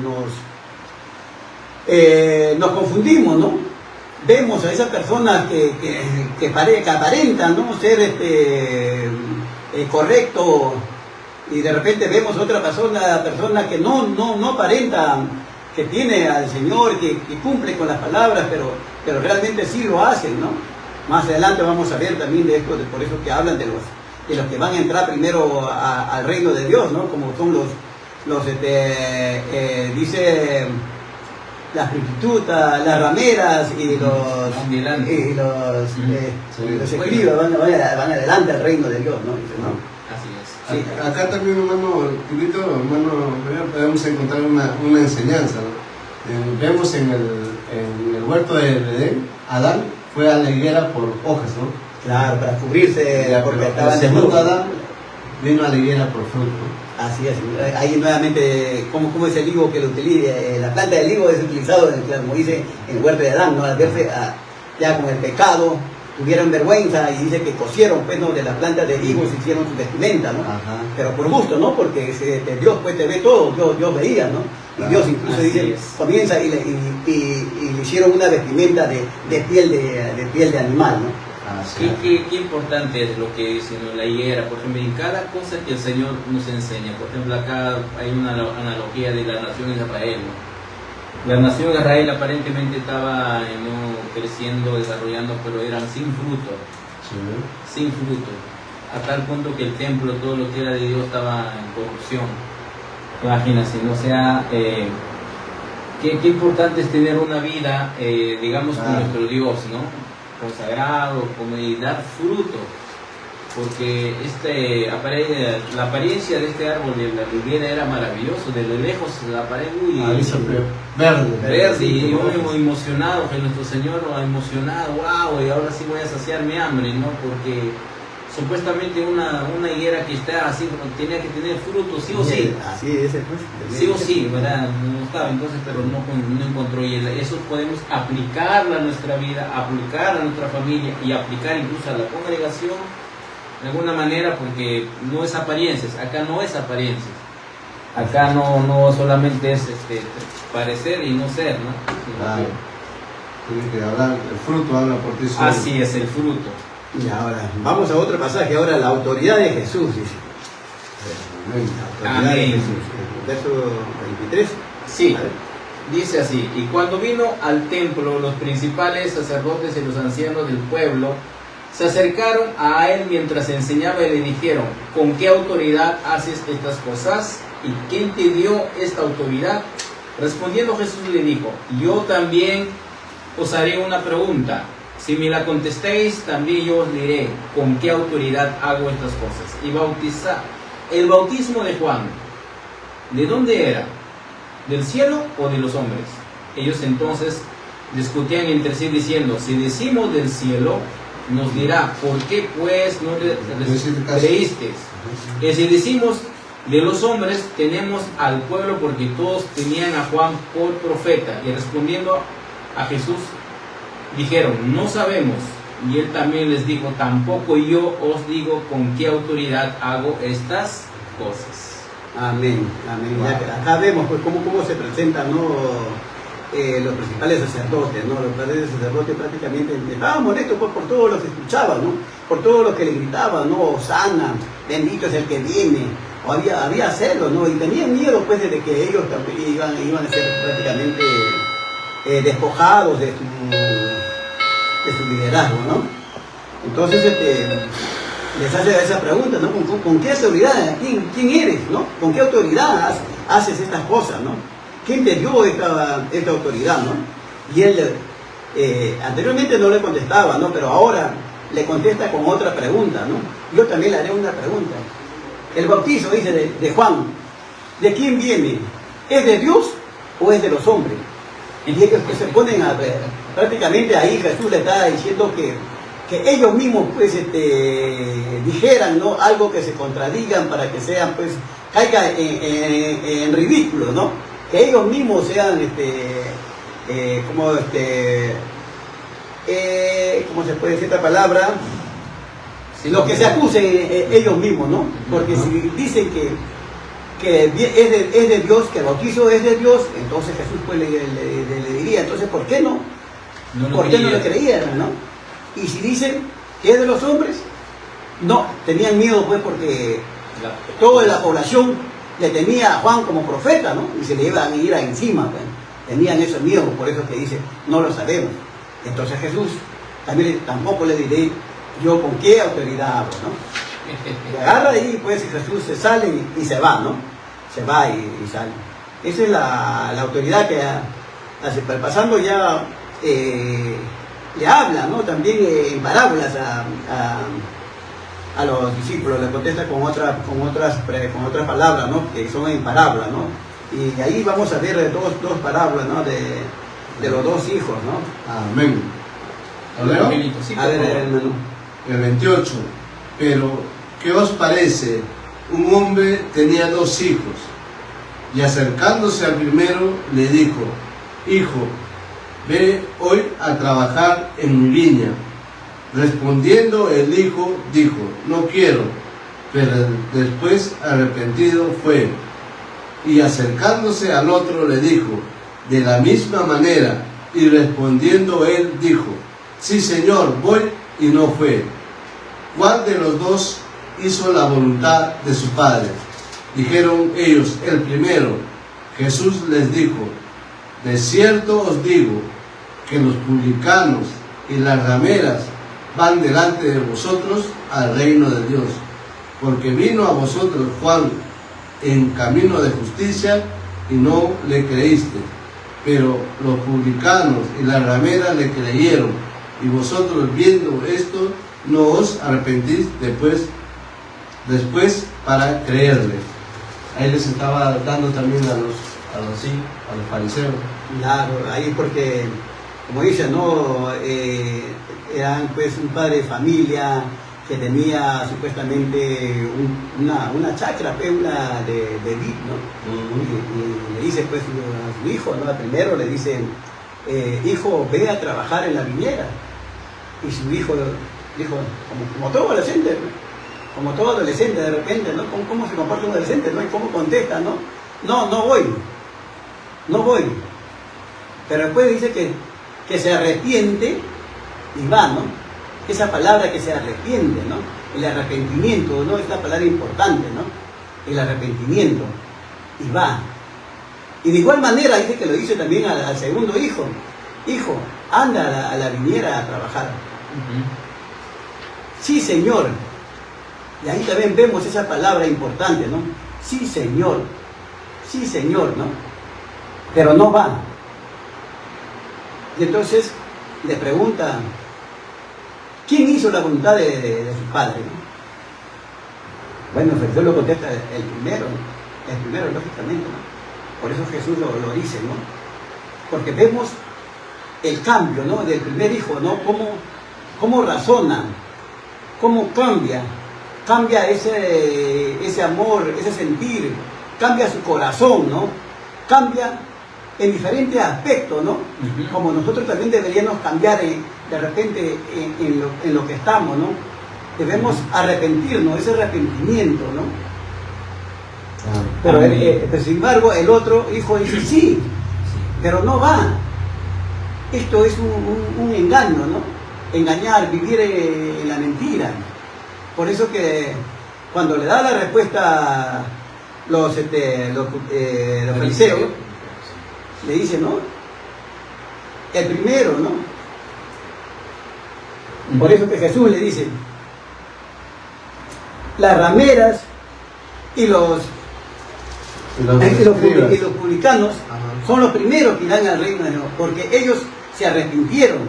confundimos, ¿no? Vemos a esas personas que aparentan, ¿no? Ser correcto, y de repente vemos otra persona que no aparenta que tiene al Señor, que cumple con las palabras, pero realmente sí lo hacen, ¿no? Más adelante vamos a ver también de esto, por eso que hablan de los que van a entrar primero al reino de Dios, ¿no? Como son dice las prostitutas, las rameras y los escribas van adelante al reino de Dios, ¿no? Así es. Sí. Acá también, hermano podemos encontrar una enseñanza, ¿no? Vemos en el huerto de Edén, Adán fue a la higuera por hojas, ¿no? Claro, para cubrirse, porque estaba el segundo Adán vino a la higuera por fruto, ¿no? Así es. Ahí nuevamente, ¿cómo es el higo que lo utiliza? La planta del higo es utilizado, como dice, en el huerto de Adán, ¿no? Al verse ya con el pecado, tuvieron vergüenza y dice que cosieron, pues, ¿no? De la planta de higo se hicieron su vestimenta, ¿no? Ajá. Pero por gusto, ¿no? Porque Dios pues te ve todo, Dios veía, ¿no? Y claro, Dios incluso dice, comienza y le hicieron una vestimenta de piel de animal, ¿no? Qué importante es lo que dice, ¿no? La higuera, por ejemplo, en cada cosa que el Señor nos enseña. Por ejemplo, acá hay una analogía de la nación de Israel, ¿no? La nación de Israel aparentemente estaba creciendo, desarrollando, pero eran sin fruto, sin fruto, a tal punto que el templo, todo lo que era de Dios, estaba en corrupción. Imagínense, ¿no? O sea, qué importante es tener una vida, digamos, con nuestro Dios, ¿no? Consagrado, y dar fruto, porque la apariencia de este árbol de la higuera era maravilloso. Desde lejos la pared verde y muy emocionado, que nuestro Señor lo ha emocionado, wow, y ahora sí voy a saciar mi hambre, ¿no? Porque supuestamente una higuera que está así tenía que tener fruto, sí o sí. Así es, pues. Sí o sí, ¿verdad? No estaba entonces, pero no encontró. Y eso podemos aplicarla a nuestra vida, aplicar a nuestra familia y aplicar incluso a la congregación de alguna manera, porque no es apariencias, acá no es apariencias. Acá no solamente es parecer y no ser, ¿no? Claro. Tiene que hablar, el fruto habla por ti solo. Así es, el fruto. Y ahora, vamos a otro pasaje, ahora la autoridad de Jesús, dice. Amén. La autoridad de Amén. Jesús. Verso 23. Sí, A ver. dice así: y cuando vino al templo, los principales sacerdotes y los ancianos del pueblo se acercaron a él mientras enseñaba y le dijeron: ¿con qué autoridad haces estas cosas? ¿Y quién te dio esta autoridad? Respondiendo Jesús le dijo: yo también os haré una pregunta. Si me la contestéis, también yo os diré con qué autoridad hago estas cosas. Y bautizar. El bautismo de Juan, ¿de dónde era? ¿Del cielo o de los hombres? Ellos entonces discutían entre sí diciendo: si decimos del cielo, nos dirá, ¿por qué pues no le creísteis? Y si decimos de los hombres, tenemos al pueblo porque todos tenían a Juan por profeta. Y respondiendo a Jesús, dijeron: no sabemos. Y él también les dijo: tampoco yo os digo con qué autoridad hago estas cosas. Amén, amén. Wow. Ya que acá vemos pues cómo se presentan, ¿no? Los principales sacerdotes, ¿no? Los principales sacerdotes prácticamente estaban molestos pues, por todos los que escuchaban, ¿no? Por todos los que le gritaban, ¿no? Hosana, bendito es el que viene. O había celos, ¿no? Y tenían miedo pues de que ellos también iban a ser prácticamente despojados de su liderazgo, ¿no? Entonces les hace esa pregunta, ¿no? ¿Con qué autoridad? ¿Quién eres, no? ¿Con qué autoridad haces estas cosas, no? ¿Quién te dio esta autoridad, no? Y él anteriormente no le contestaba, ¿no? Pero ahora le contesta con otra pregunta, ¿no? Yo también le haré una pregunta. El bautizo, dice, de Juan, ¿de quién viene? ¿Es de Dios o es de los hombres? Y ellos que se ponen a ver, prácticamente ahí Jesús le está diciendo que ellos mismos pues dijeran, ¿no? Algo que se contradigan para que sean pues caiga en ridículo, ¿no? Que ellos mismos sean ¿cómo se puede decir esta palabra? Los que se acusen ellos mismos, ¿no? Porque si dicen que es de Dios, que el bautizo es de Dios, entonces Jesús pues le diría, entonces ¿por qué no? ¿Por qué no le creían, no? Y si dicen que es de los hombres, no, tenían miedo pues porque toda la población le tenía a Juan como profeta, ¿no? Y se le iban a ir encima, pues. Tenían esos miedos, por eso que dice, no lo sabemos. Entonces Jesús también tampoco le diré yo con qué autoridad hablo, ¿no? Y agarra ahí, pues Jesús se sale y se va, ¿no? Se va y sale. Esa es la autoridad que hace. Pasando ya, le habla, ¿no? También en parábolas a los discípulos, le contesta con otras palabras, ¿no? Que son en parábolas, ¿no? Y ahí vamos a ver dos parábolas, ¿no? De los dos hijos, ¿no? Amén. ¿Lo leo? Sí, A ver, hermano. El 28. Pero, ¿qué os parece? Un hombre tenía 2 hijos, y acercándose al primero le dijo: hijo, ve hoy a trabajar en mi viña. Respondiendo el hijo dijo: no quiero. Pero después arrepentido fue. Y acercándose al otro le dijo de la misma manera. Y respondiendo él dijo: sí, Señor, voy. Y no fue. ¿Cuál de los dos hizo la voluntad de su padre? Dijeron ellos: el primero. Jesús les dijo: de cierto os digo que los publicanos y las rameras van delante de vosotros al reino de Dios, porque vino a vosotros Juan en camino de justicia y no le creíste, pero los publicanos y las rameras le creyeron, y vosotros viendo esto no os arrepentís después para creerle. Ahí les estaba dando también a los fariseos. Claro, ahí porque, como dicen, ¿no? Eran pues un padre de familia que tenía supuestamente una chacra, pues, una de vid, ¿no? Y le dice pues a su hijo, ¿no? Primero le dice, hijo, ve a trabajar en la viñera. Y su hijo dijo, como todo adolescente, ¿no? Como todo adolescente de repente, ¿no? ¿Cómo se comporta un adolescente, ¿no? Y cómo contesta, ¿no? no voy. Pero después dice que se arrepiente y va, ¿no? Esa palabra que se arrepiente, ¿no? El arrepentimiento, ¿no? Es una palabra importante, ¿no? El arrepentimiento y va. Y de igual manera dice que lo dice también al segundo hijo. Hijo, anda a la viñera a trabajar. Sí, Señor. Y ahí también vemos esa palabra importante, ¿no? Sí, Señor, ¿no? Pero no va. Y entonces le pregunta, ¿quién hizo la voluntad de su padre? Bueno, Jesús lo contesta el primero, lógicamente, ¿no? Por eso Jesús lo dice, ¿no? Porque vemos el cambio, ¿no? Del primer hijo, ¿no? Cómo razona, cómo cambia ese amor, ese sentir, cambia su corazón, ¿no? Cambia en diferentes aspectos, ¿no? Como nosotros también deberíamos cambiar de repente en lo que estamos, ¿no? Debemos arrepentirnos, ese arrepentimiento, ¿no? Pero sin embargo el otro hijo dice sí, pero no va. Esto es un engaño, ¿no? Engañar, vivir en la mentira. Por eso que cuando le da la respuesta los fariseos, le dice, ¿no? El primero, ¿no? Por eso que Jesús le dice, las rameras y los publicanos son los primeros que irán al reino de Dios, porque ellos se arrepintieron,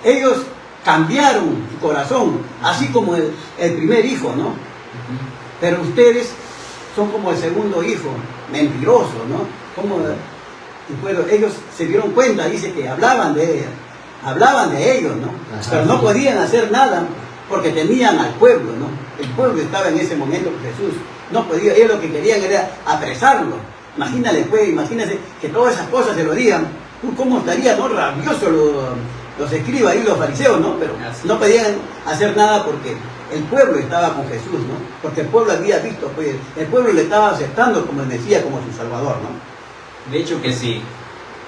ellos cambiaron su corazón, así como el primer hijo, ¿no? Pero ustedes son como el segundo hijo, mentiroso, ¿no? Y bueno, ellos se dieron cuenta, dice que hablaban de ellos, ¿no? Pero no podían hacer nada porque tenían al pueblo, ¿no? El pueblo estaba en ese momento con Jesús. No podía, ellos lo que querían era apresarlo. Imagínense que todas esas cosas se lo digan. ¿Cómo estaría, no? Rabioso los escribas y los fariseos, ¿no? Pero no podían hacer nada porque el pueblo estaba con Jesús, ¿no? Porque el pueblo había visto, pues, el pueblo le estaba aceptando como el Mesías, como su Salvador, ¿no? De hecho que sí.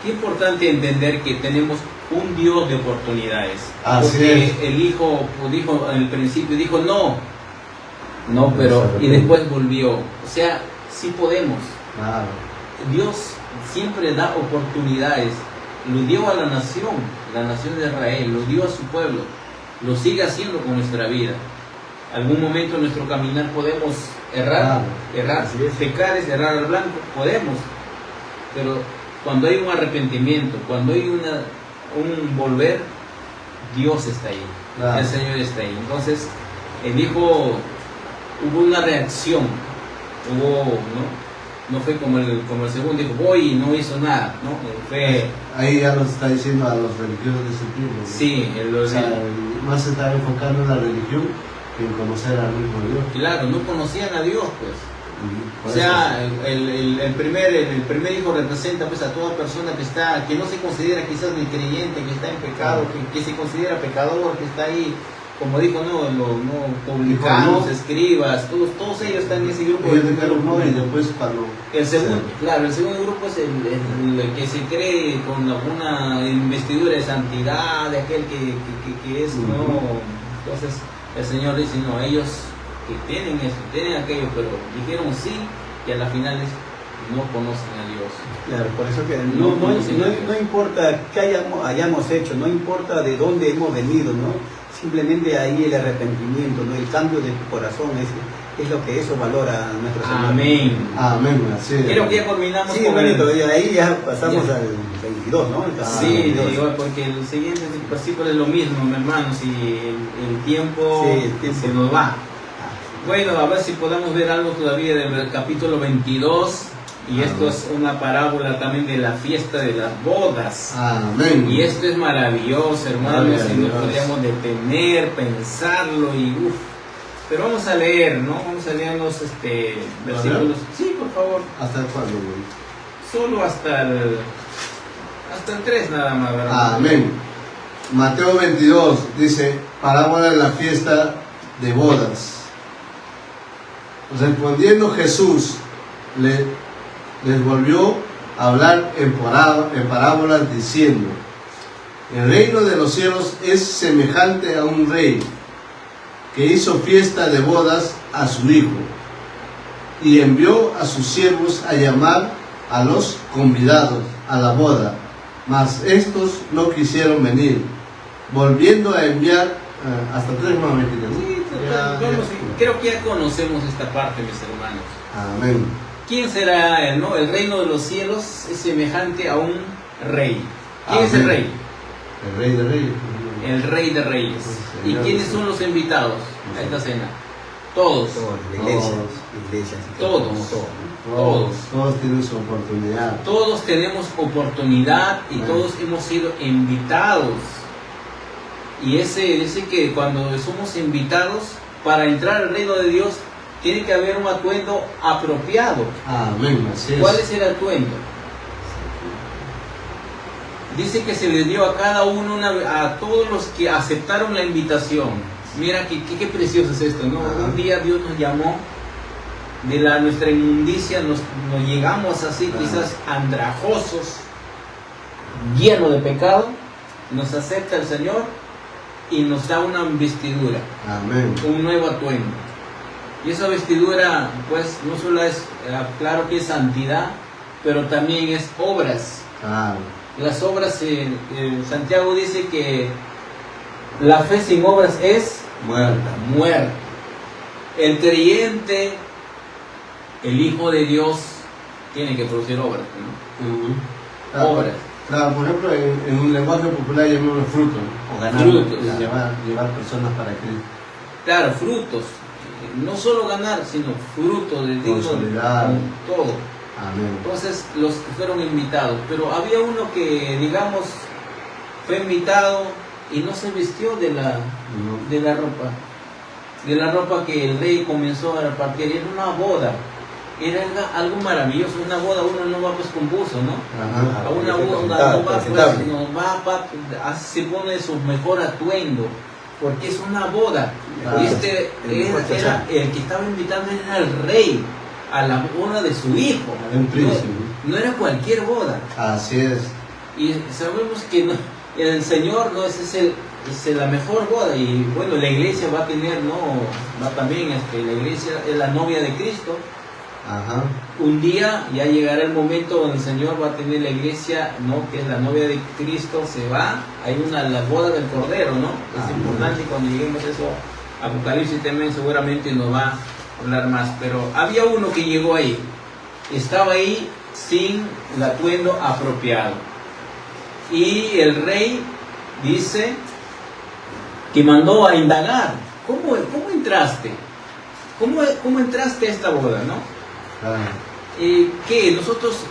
Qué importante entender que tenemos un Dios de oportunidades. Porque el hijo dijo en el principio, dijo no, pero y después volvió. O sea, sí podemos. Claro. Dios siempre da oportunidades. Lo dio a la nación de Israel, lo dio a su pueblo, lo sigue haciendo con nuestra vida. Algún momento en nuestro caminar podemos errar, pecar es errar al blanco, podemos, pero cuando hay un arrepentimiento, cuando hay un volver, Dios está ahí, el Señor está ahí. Entonces, el hijo, hubo una reacción, no fue como el segundo, dijo voy y no hizo nada, ¿no? Ahí ya nos está diciendo a los religiosos de ese tiempo, ¿no? Sí, más se estaba enfocando en la religión que en conocer al mismo Dios. Claro, no conocían a Dios, pues. O sea, el primer hijo representa pues a toda persona que no se considera quizás ni creyente, que está en pecado, que se considera pecador, que está ahí, como dijo, los publicanos, escribas, todos ellos están en ese grupo. Y después cuando... El segundo grupo es el que se cree con alguna investidura de santidad, de aquel que es, ¿no? Entonces, el Señor dice, no, ellos que tienen esto, tienen aquello, pero dijeron sí, y a la final no conocen a Dios. Claro, por eso que no importa qué hayamos hecho, no importa de dónde hemos venido, ¿no? Simplemente ahí el arrepentimiento, ¿no? El cambio de tu corazón es lo que eso valora a nuestro Señor. Amén. Así Creo que ya culminamos con ahí ya pasamos al 22, ¿no? Sí, porque el siguiente versículo es lo mismo, mi hermano, si el tiempo se nos va. Bueno, a ver si podemos ver algo todavía del capítulo 22. Y esto es una parábola también de la fiesta de las bodas. Amén. Y esto es maravilloso, hermanos, y nos podríamos detener, pensarlo y uff. Pero vamos a leer, ¿no? Vamos a leer los versículos. Sí, por favor. ¿Hasta cuándo, güey? Solo hasta el 3 nada más, ¿verdad? Amén. Mateo 22 dice, parábola de la fiesta de bodas. Respondiendo Jesús, les volvió a hablar en parábolas diciendo: el reino de los cielos es semejante a un rey que hizo fiesta de bodas a su hijo y envió a sus siervos a llamar a los convidados a la boda, mas estos no quisieron venir, volviendo a enviar hasta 3 momentos. Creo que ya conocemos esta parte, mis hermanos. Amén. ¿Quién será él, no? El reino de los cielos es semejante a un rey. ¿Quién es el rey? El rey de reyes. El rey de reyes. ¿Y quiénes son los invitados a esta cena? Todos. Todos tienen su oportunidad. Todos tenemos oportunidad y todos hemos sido invitados. Y dice que cuando somos invitados para entrar al reino de Dios, tiene que haber un atuendo apropiado. Amén. Así es. ¿Cuál es el atuendo? Dice que se les dio a cada uno, a todos los que aceptaron la invitación. Mira qué precioso es esto, ¿no? Un día Dios nos llamó de nuestra inmundicia, nos llegamos así quizás andrajosos, llenos de pecado, nos acepta el Señor y nos da una vestidura. Amén. Un nuevo atuendo. Y esa vestidura, pues, no solo es, claro que es santidad, pero también es obras. Las obras, Santiago dice que la fe sin obras es muerta. El creyente, el Hijo de Dios, tiene que producir obras, ¿no? Obras. Claro, por ejemplo, en un lenguaje popular llamamos frutos, o ganar, frutos. Llevar personas para Cristo. Claro, frutos. No solo ganar, sino frutos de Dios. Consolidar. Todo. Amén. Entonces, los que fueron invitados. Pero había uno que, digamos, fue invitado y no se vistió de la ropa. De la ropa que el rey comenzó a repartir. Era una boda. Era algo maravilloso. Una boda uno no va pues con buzo, ¿no? Ajá. A una boda no va pues, se pone su mejor atuendo. Porque es una boda. Claro. Era el que estaba invitando era el rey a la boda de su hijo. No era cualquier boda. Así es. Y sabemos que el Señor no es la mejor boda. Y bueno, la iglesia va a tener, también, la iglesia es la novia de Cristo. Ajá. Un día ya llegará el momento donde el Señor va a tener la iglesia, que es la novia de Cristo, se va, hay la boda del Cordero, ¿no? Es importante cuando lleguemos a eso, Apocalipsis también seguramente nos va a hablar más, pero había uno que llegó ahí, estaba ahí sin el atuendo apropiado, y el rey dice que mandó a indagar, ¿cómo entraste? ¿Cómo entraste a esta boda, no? ¿Qué? Nosotros,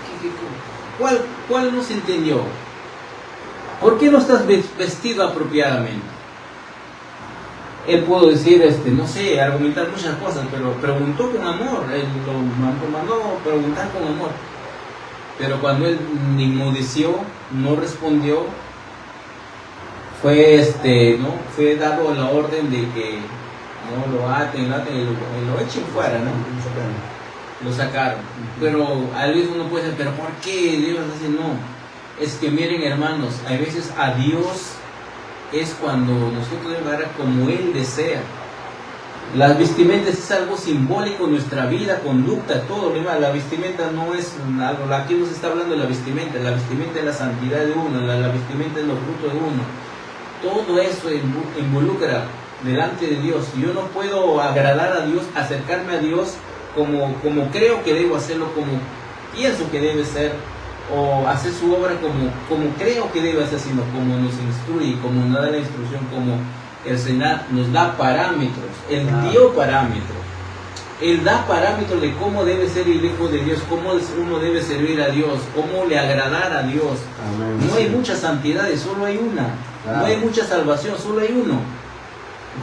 ¿cuál nos entendió? ¿Por qué no estás vestido apropiadamente? Él pudo decir, no sé, argumentar muchas cosas, pero preguntó con amor, él lo mandó preguntar con amor. Pero cuando él inmudeció, no respondió, fue dado la orden de que lo aten y lo echen fuera, ¿no? Lo sacaron. Pero a veces uno puede decir, ¿pero por qué Dios así? No. Es que miren, hermanos, a veces a Dios es cuando nosotros debemos dar como Él desea. Las vestimentas es algo simbólico en nuestra vida, conducta, todo. La vestimenta no es algo, aquí no se está hablando de la vestimenta es la santidad de uno, la vestimenta es los frutos de uno. Todo eso involucra delante de Dios. Yo no puedo agradar a Dios, acercarme a Dios como creo que debo hacerlo, como pienso que debe ser, o hacer su obra como creo que debe hacer, sino como nos instruye, como nos da la instrucción, como el Señor nos da parámetros. Él dio parámetros. Él da parámetros de cómo debe ser el Hijo de Dios, cómo uno debe servir a Dios, cómo le agradar a Dios. Amén. No hay muchas santidades, solo hay una. No hay mucha salvación, solo hay uno.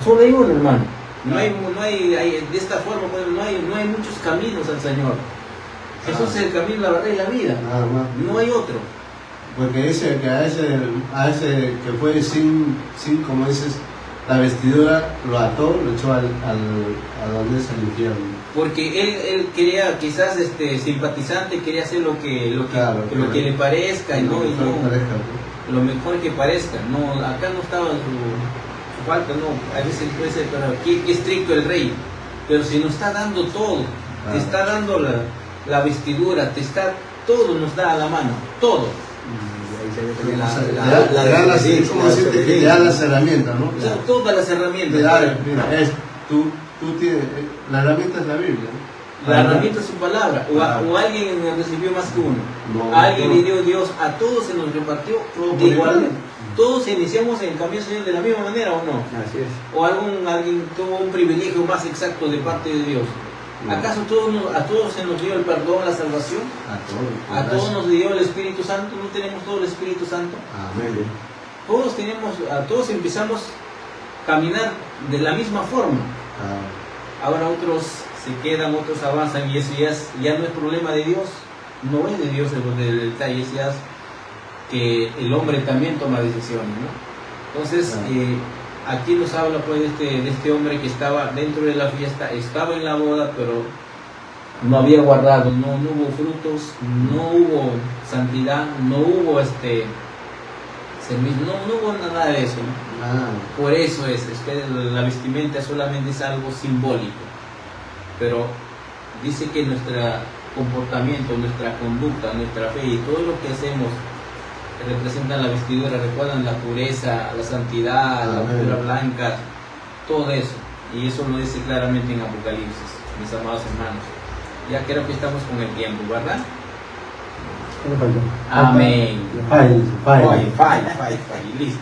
Solo hay uno, hermano. No hay de esta forma, no hay muchos caminos al Señor. Jesús es el camino, la verdad y la vida. No hay otro. Porque dice que a ese que fue sin como dices, la vestidura, lo ató, lo echó a donde es el infierno. Porque él quería, quizás simpatizante, quería hacer lo que le parezca, y no, lo mejor que parezca. No, acá no estaba su falta, no, a veces puede ser, pero aquí qué estricto el rey. Pero si nos está dando todo, te está dando la vestidura, todo nos da a la mano, todo. Te da las herramientas, ¿no? Todas las herramientas. Mira, tú tienes, la herramienta es la Biblia, ¿no? La herramienta es su palabra, o alguien recibió más que uno, No, a alguien le dio Dios, a todos se nos repartió de igual. Todos iniciamos en el camino del Señor de la misma manera, ¿o no? Así es. O alguien tuvo un privilegio más exacto de parte de Dios. ¿Acaso a todos se nos dio el perdón, la salvación? A todos nos dio el Espíritu Santo. ¿No tenemos todo el Espíritu Santo? Amén. Todos empezamos a caminar de la misma forma. Ahora otros se quedan, otros avanzan, y eso ya no es problema de Dios. No es de Dios el detalle, es ya que el hombre también toma decisiones, ¿no? Entonces, aquí nos habla pues de este hombre que estaba dentro de la fiesta, estaba en la boda, pero no había guardado, no hubo frutos, no hubo santidad, no hubo servicio, no hubo nada de eso, ¿no? Por eso es que la vestimenta solamente es algo simbólico, pero dice que nuestro comportamiento, nuestra conducta, nuestra fe y todo lo que hacemos representan la vestidura, recuerdan la pureza, la santidad, la pura blanca, todo eso. Y eso lo dice claramente en Apocalipsis, mis amados hermanos. Ya creo que estamos con el tiempo, ¿verdad? Amén. Listo.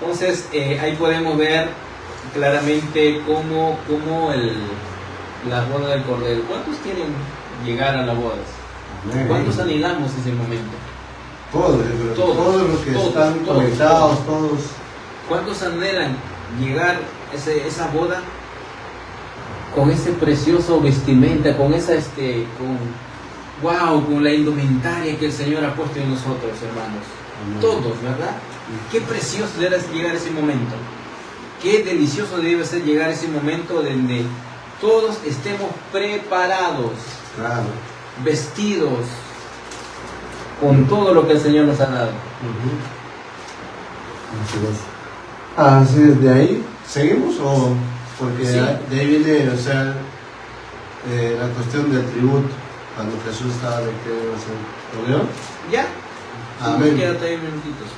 Entonces, ahí podemos ver claramente cómo la boda del Cordero. ¿Cuántos quieren llegar a la boda? ¿Cuántos anhelamos ese momento? Todos los que están conectados, todos. ¿Cuántos anhelan llegar a esa boda con ese precioso vestimenta, con esa con la indumentaria que el Señor ha puesto en nosotros, hermanos? Amén. Todos, ¿verdad? Qué precioso debe llegar ese momento. Qué delicioso debe ser llegar ese momento donde todos estemos preparados, vestidos con todo lo que el Señor nos ha dado. Así es, de ahí seguimos, o porque sí. De ahí viene, o sea, la cuestión del tributo, cuando Jesús estaba de que ¿lo veo? Ya. Amén. Quédate 3 minutitos.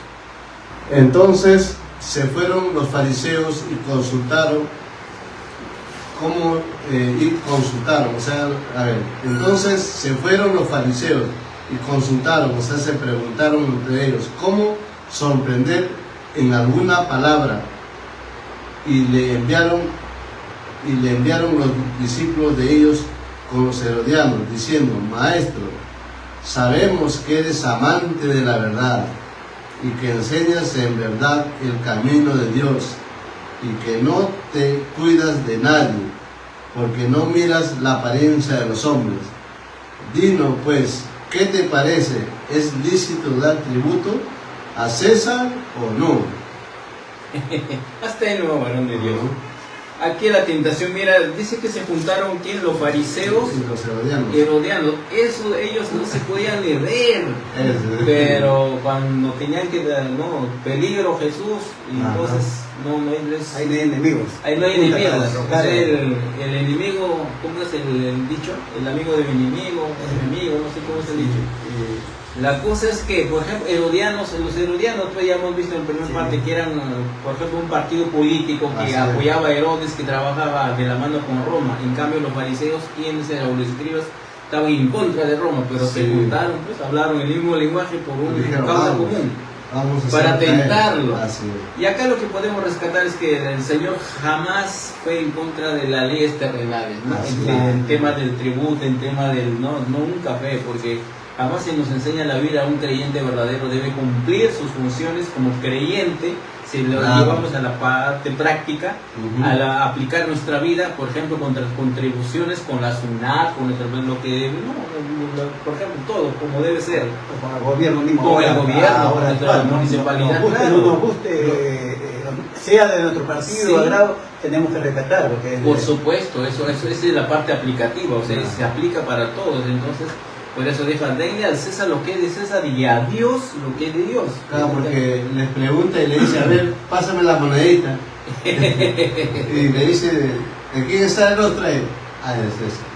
Entonces se fueron los fariseos y consultaron o sea, a ver, entonces se fueron los fariseos y consultaron, o sea, se preguntaron entre ellos cómo sorprender en alguna palabra, y le enviaron los discípulos de ellos con los herodianos, diciendo: Maestro, sabemos que eres amante de la verdad y que enseñas en verdad el camino de Dios, y que no te cuidas de nadie, porque no miras la apariencia de los hombres. Dinos pues, ¿qué te parece? ¿Es lícito dar tributo a César o no? Hasta ahí no, varón de Dios. Aquí la tentación, mira, dice que se juntaron los fariseos y los herodianos. Eso ellos no se podían ni ver, pero cuando tenían que dar peligro Jesús, y entonces ahí no hay enemigos. Ahí no hay enemigos. O sea, el enemigo, ¿cómo es el dicho? El amigo de mi enemigo, el enemigo, no sé cómo es el dicho. La cosa es que, por ejemplo, los herodianos, pues ya hemos visto en la primera parte que eran, por ejemplo, un partido político que apoyaba a Herodes, que trabajaba de la mano con Roma. En cambio, los fariseos, quienes eran los escribas, estaban en contra de Roma, pero se juntaron, pues hablaron el mismo lenguaje por una causa común, para tentarlo. Y acá lo que podemos rescatar es que el Señor jamás fue en contra de las leyes terrenales, ¿no? En tema del tributo, en tema del nunca fue, porque jamás se nos enseña la vida. Un creyente verdadero debe cumplir sus funciones como creyente. Si lo llevamos a la parte práctica, a aplicar nuestra vida, por ejemplo, con las contribuciones, con la SUNAT, con lo que por ejemplo, todo como debe ser. Con el gobierno mismo. Con el gobierno, con nuestra municipalidad. sea de nuestro partido Sí. o agrado, tenemos que respetar. Porque Por supuesto, esa es la parte aplicativa, o sea, se aplica para todos, entonces, por eso dijo, denle al César lo que es de César y a Dios lo que es de Dios. Claro, porque les pregunta y le dice, a ver, pásame la monedita. Y le dice, ¿de quién está el otro ahí? Ah, de César.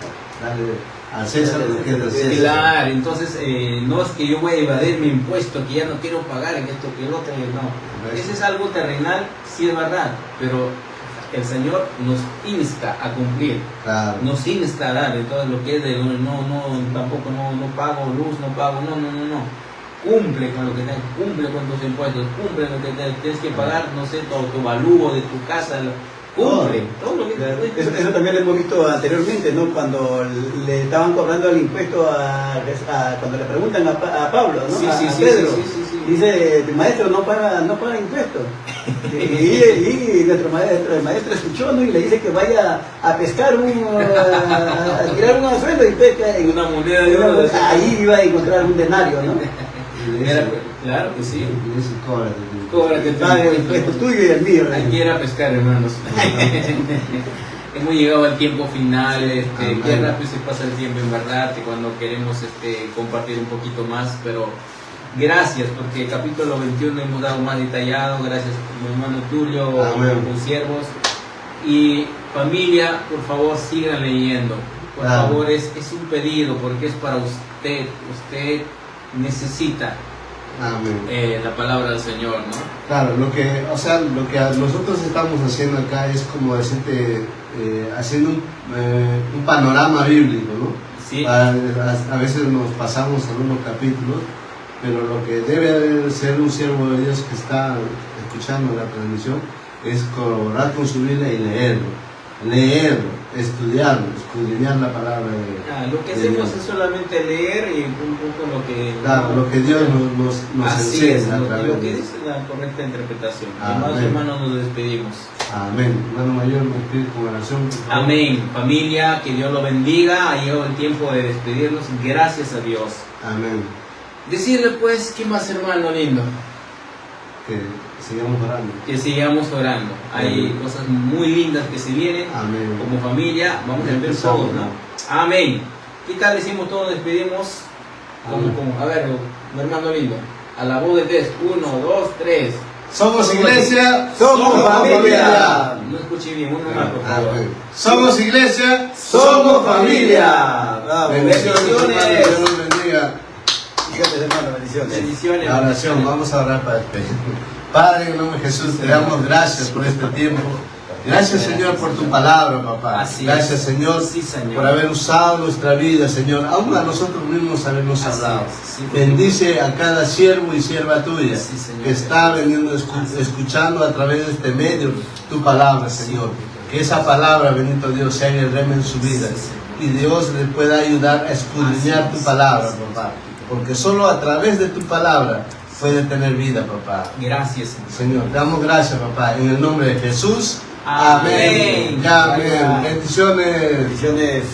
Dale al César lo que es de César. Claro, entonces no es que yo voy a evadir mi impuesto, que ya no quiero pagar en esto que el otro, no. Ese es algo terrenal, sí es verdad, pero el Señor nos insta a cumplir, Claro. nos insta a dar, entonces lo que es de tampoco no pago luz, no pago, no. Cumple con lo que tienes, cumple con tus impuestos, cumple con lo que tienes que pagar, no sé, tu valúo de tu casa, cumple, todo lo que eso también lo hemos visto anteriormente, ¿no? Cuando le estaban cobrando el impuesto cuando le preguntan a Pablo, ¿no? Sí, a Pedro. sí. Dice, el maestro no paga impuestos. y el maestro escuchó, ¿no? Y le dice que vaya a pescar, a tirar un anzuelo y pesca en una moneda de oro. Ahí iba a encontrar un denario, ¿no? Claro que sí. Y dice, Cóbrate tu Paga el impuesto tuyo y el mío. Hay que ir a pescar, hermanos. Hemos llegado al tiempo final, qué rápido se pasa el tiempo, en verdad, cuando queremos compartir un poquito más, pero gracias, porque el capítulo 21 hemos dado más detallado, gracias a mi hermano Tulio, con siervos, y familia, por favor sigan leyendo, por favor, es un pedido, porque es para usted necesita la palabra del Señor, ¿no? Claro, lo que nosotros estamos haciendo acá es como decirte, haciendo un panorama bíblico, ¿no? Sí. A veces nos pasamos algunos capítulos, pero lo que debe ser un siervo de Dios que está escuchando la transmisión es colaborar con su Biblia y leerlo, estudiarlo, escudriñar la palabra de Dios. Lo que hacemos es solamente leer y un poco lo que Dios nos así enseña es, a través lo que de dice la correcta interpretación. Amén. Hermanos, nos despedimos. Amén. Hermano mayor, me pido con oración. Amén. Familia, que Dios lo bendiga. Ha llegado el tiempo de despedirnos. Gracias a Dios. Amén. Decirle pues, ¿qué más, hermano lindo? Que sigamos orando. Que sigamos orando. Hay cosas muy lindas que se vienen. Amén. Como familia, vamos a ver todos, ¿no? Amén. ¿Qué tal decimos todos? Despedimos. A ver, mi hermano lindo. A la voz de 3. 1, 2, 3. Somos iglesia, somos familia. No escuché bien, uno más, por favor. Somos iglesia, somos familia. Bendiciones. Dios los bendiga. Bendiciones. Bendiciones. La oración, vamos a orar para despedir. Padre, en el nombre de Jesús, te damos gracias por este tiempo. Gracias, Señor, por tu palabra, papá. Gracias, Señor, por haber usado nuestra vida, Señor. Aún a nosotros mismos habernos hablado. Bendice a cada siervo y sierva tuya que está veniendo escuchando a través de este medio tu palabra, Señor. Que esa palabra, bendito Dios, sea el rema en su vida. Y Dios le pueda ayudar a escudriñar tu palabra, papá. Porque solo a través de tu palabra puede tener vida, papá. Gracias, Señor. Damos gracias, papá. En el nombre de Jesús. Amén. Amén. Bendiciones. Bendiciones.